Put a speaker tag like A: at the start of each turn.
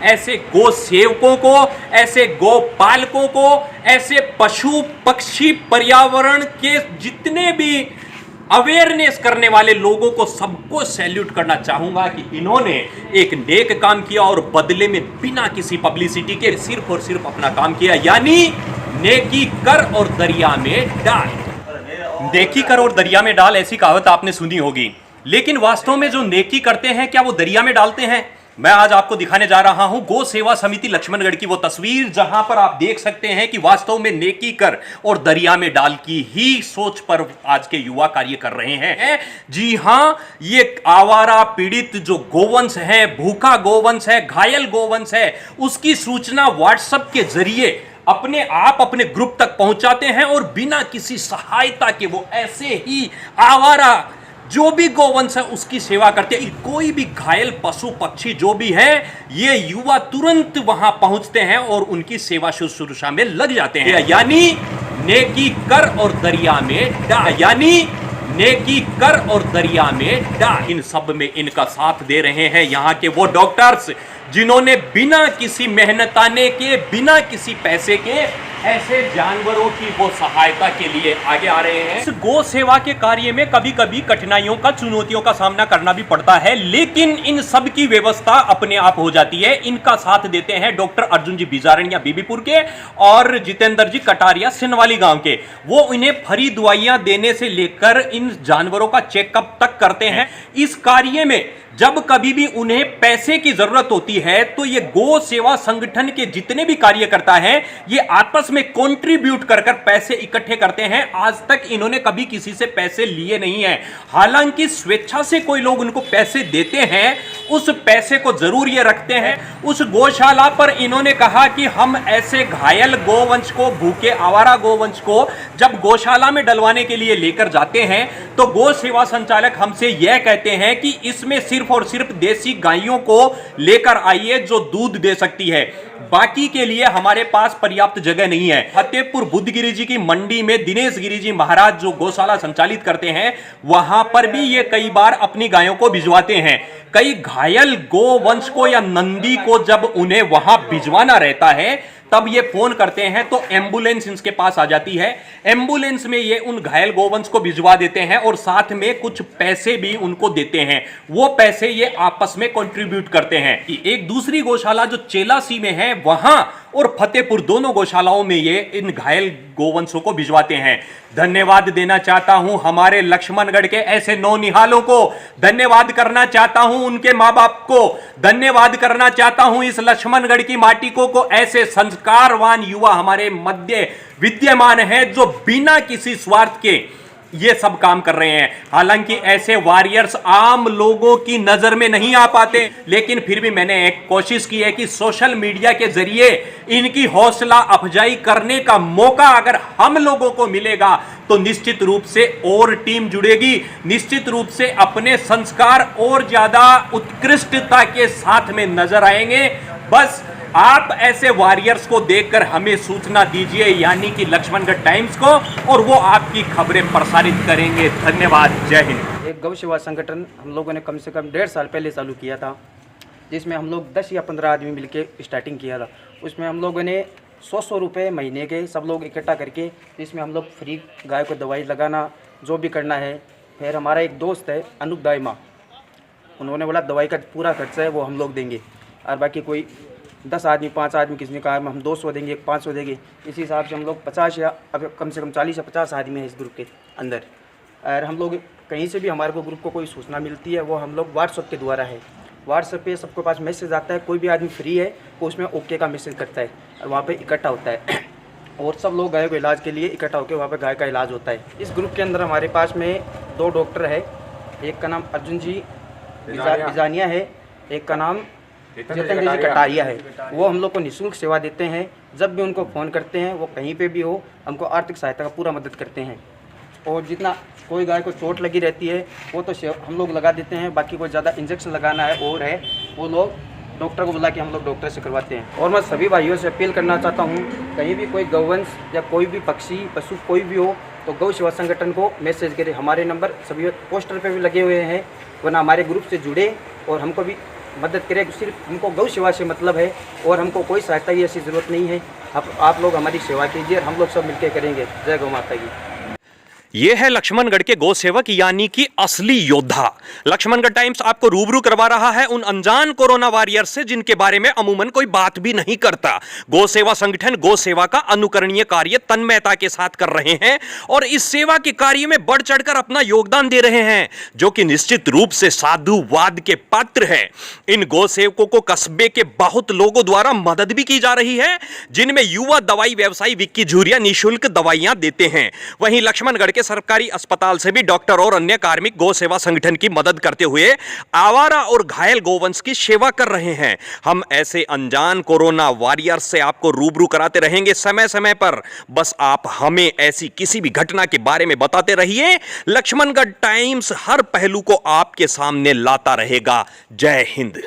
A: ऐसे गो सेवकों को, ऐसे गो पालकों को, ऐसे पशु पक्षी पर्यावरण के जितने भी अवेयरनेस करने वाले लोगों को सबको सैल्यूट करना चाहूंगा कि इन्होंने एक नेक काम किया और बदले में बिना किसी पब्लिसिटी के सिर्फ और सिर्फ अपना काम किया, यानी नेकी कर और दरिया में डाल। नेकी कर और दरिया में डाल, ऐसी कहावत आपने सुनी होगी, लेकिन वास्तव में जो नेकी करते हैं क्या वो दरिया में डालते हैं? मैं आज आपको दिखाने जा रहा हूं गो सेवा समिति लक्ष्मणगढ़ की वो तस्वीर जहां पर आप देख सकते हैं कि वास्तव में नेकी कर और दरिया में डाल की ही सोच पर आज के युवा कार्य कर रहे हैं। जी हां, ये आवारा पीड़ित जो गोवंश है, भूखा गोवंश है, घायल गोवंश है, उसकी सूचना व्हाट्सएप के जरिए अपने आप अपने ग्रुप तक पहुंचाते हैं और बिना किसी सहायता के वो ऐसे ही आवारा जो भी गोवंश है उसकी सेवा करते हैं। कोई भी घायल पशु पक्षी जो भी है, ये युवा तुरंत वहां पहुंचते हैं और उनकी सेवा शुश्रूषा में लग जाते हैं, यानी नेकी कर और दरिया में डाल, यानी नेकी कर और दरिया में डाल। इन सब में इनका साथ दे रहे हैं यहाँ के वो डॉक्टर्स जिन्होंने बिना किसी मेहनताने के, बिना किसी पैसे के ऐसे जानवरों की वो सहायता के लिए आगे आ रहे हैं। इस गो सेवा के कार्य में कभी कभी कठिनाइयों का, चुनौतियों का सामना करना भी पड़ता है, लेकिन इन सब की व्यवस्था अपने आप हो जाती है। इनका साथ देते हैं डॉक्टर अर्जुन जी बिजारनिया बीबीपुर के और जितेंद्र जी कटारिया सिनवाली गांव के। वो इन्हें फ्री दवाइयां देने से लेकर इन जानवरों का चेकअप तक करते हैं। इस कार्य में जब कभी भी उन्हें पैसे की जरूरत होती है तो ये गो सेवा संगठन के जितने भी कार्यकर्ता हैं, ये आपस में कंट्रीब्यूट कर पैसे इकट्ठे करते हैं। आज तक इन्होंने कभी किसी से पैसे लिए नहीं है। हालांकि स्वेच्छा से कोई लोग उनको पैसे देते हैं, उस पैसे को जरूर ये रखते हैं। उस गौशाला पर इन्होंने कहा कि हम ऐसे घायल गोवंश को, भूखे आवारा गोवंश को जब गौशाला में डलवाने के लिए लेकर जाते हैं तो गो सेवा संचालक हमसे यह कहते हैं कि इसमें सिर्फ और सिर्फ देसी गायों को लेकर आइए जो दूध दे सकती है, बाकी के लिए हमारे पास पर्याप्त जगह नहीं है। फतेहपुर बुद्धगिरी जी की मंडी में दिनेश गिरी जी महाराज जो गौशाला संचालित करते हैं, वहां पर भी ये कई बार अपनी गायों को भिजवाते हैं। कई घायल गोवंश को या नंदी को जब उन्हें वहां भिजवाना रहता है तब ये फोन करते हैं तो एम्बुलेंस इनके पास आ जाती है। एम्बुलेंस में ये उन घायल गोवंश को भिजवा देते हैं और साथ में कुछ पैसे भी उनको देते हैं। वो पैसे ये आपस में कंट्रीब्यूट करते हैं। एक दूसरी गौशाला जो चेलासी में है, वहां और फतेहपुर दोनों गौशालाओं में ये इन घायल गोवंशों को भिजवाते हैं। धन्यवाद देना चाहता हूं हमारे लक्ष्मणगढ़ के ऐसे नौनिहालों को, धन्यवाद करना चाहता हूं उनके मां बाप को, धन्यवाद करना चाहता हूं इस लक्ष्मणगढ़ की माटी को ऐसे संस्कारवान युवा हमारे मध्य विद्यमान है जो बिना किसी स्वार्थ के ये सब काम कर रहे हैं। हालांकि ऐसे वॉरियर्स आम लोगों की नजर में नहीं आ पाते, लेकिन फिर भी मैंने एक कोशिश की है कि सोशल मीडिया के जरिए इनकी हौसला अफजाई करने का मौका अगर हम लोगों को मिलेगा तो निश्चित रूप से और टीम जुड़ेगी, निश्चित रूप से अपने संस्कार और ज्यादा उत्कृष्टता के साथ में नजर आएंगे। बस आप ऐसे वॉरियर्स को देखकर हमें सूचना दीजिए, यानी कि लक्ष्मणगढ़ टाइम्स को, और वो आपकी खबरें प्रसारित करेंगे। धन्यवाद, जय हिंद।
B: एक गौ सेवा संगठन हम लोगों ने कम से कम 1.5 साल पहले चालू किया था, जिसमें हम लोग 10 या 15 आदमी मिलके स्टार्टिंग किया था। उसमें हम लोगों ने 100 रुपये महीने के सब लोग इकट्ठा करके, जिसमें हम लोग फ्री गाय को दवाई लगाना जो भी करना है। फिर हमारा एक दोस्त है अनूप दाइमा, उन्होंने बोला दवाई का पूरा खर्चा है वो हम लोग देंगे, और बाकी कोई 10 आदमी 5 आदमी किसी ने कहा हम 200 देंगे, 500 देंगे। इस हिसाब से हम लोग 50 या अब कम से कम 40 या 50 आदमी हैं इस ग्रुप के अंदर। और हम लोग कहीं से भी हमारे को ग्रुप को कोई सूचना मिलती है वो हम लोग व्हाट्सएप के द्वारा है। व्हाट्सएप पे सबके पास मैसेज आता है, कोई भी आदमी फ्री है वो उसमें ओके का मैसेज करता है और वहाँ पर इकट्ठा होता है और सब लोग गाय को इलाज के लिए इकट्ठा होकर वहाँ पर गाय का इलाज होता है। इस ग्रुप के अंदर हमारे पास में 2 डॉक्टर है, एक का नाम अर्जुन जी बिजानिया है, एक का नाम जितेंद्र जी कटारिया है। वो हम लोग को निःशुल्क सेवा देते हैं। जब भी उनको फ़ोन करते हैं, वो कहीं पे भी हो, हमको आर्थिक सहायता का पूरा मदद करते हैं। और जितना कोई गाय को चोट लगी रहती है वो तो हम लोग लगा देते हैं, बाकी कोई ज़्यादा इंजेक्शन लगाना है और है वो लोग डॉक्टर को बुला के हम लोग डॉक्टर से करवाते हैं। और मैं सभी भाइयों से अपील करना चाहता हूँ, कहीं भी कोई गौवंश या कोई भी पक्षी पशु कोई भी हो तो गौ सेवा संगठन को मैसेज करें। हमारे नंबर सभी पोस्टर पे भी लगे हुए हैं, वरना हमारे ग्रुप से जुड़े और हमको भी मदद करें। सिर्फ हमको गौ सेवा से मतलब है और हमको कोई सहायता की ऐसी ज़रूरत नहीं है। आप लोग हमारी सेवा कीजिए, हम लोग सब मिलकर करेंगे। जय गौ माता की।
A: ये है लक्ष्मणगढ़ के गौ सेवक यानी कि असली योद्धा। लक्ष्मणगढ़ टाइम्स आपको रूबरू करवा रहा है उन अनजान कोरोना वॉरियर से जिनके बारे में अमूमन कोई बात भी नहीं करता। गौ सेवा संगठन गौ सेवा का अनुकरणीय कार्य तन्मयता के साथ कर रहे हैं और इस सेवा के कार्य में बढ़ चढ़कर अपना योगदान दे रहे हैं, जो कि निश्चित रूप से साधुवाद के पात्र है। इन गौ सेवकों को कस्बे के बहुत लोगों द्वारा मदद भी की जा रही है, जिनमें युवा दवाई व्यवसायी विक्की झूरिया निःशुल्क दवाइयां देते हैं। वहीं लक्ष्मणगढ़ के सरकारी अस्पताल से भी डॉक्टर और अन्य कार्मिक गौ सेवा संगठन की मदद करते हुए आवारा और घायल गोवंश की सेवा कर रहे हैं। हम ऐसे अनजान कोरोना वॉरियर से आपको रूबरू कराते रहेंगे समय समय पर। बस आप हमें ऐसी किसी भी घटना के बारे में बताते रहिए। लक्ष्मणगढ़ टाइम्स हर पहलू को आपके सामने लाता रहेगा। जय हिंद।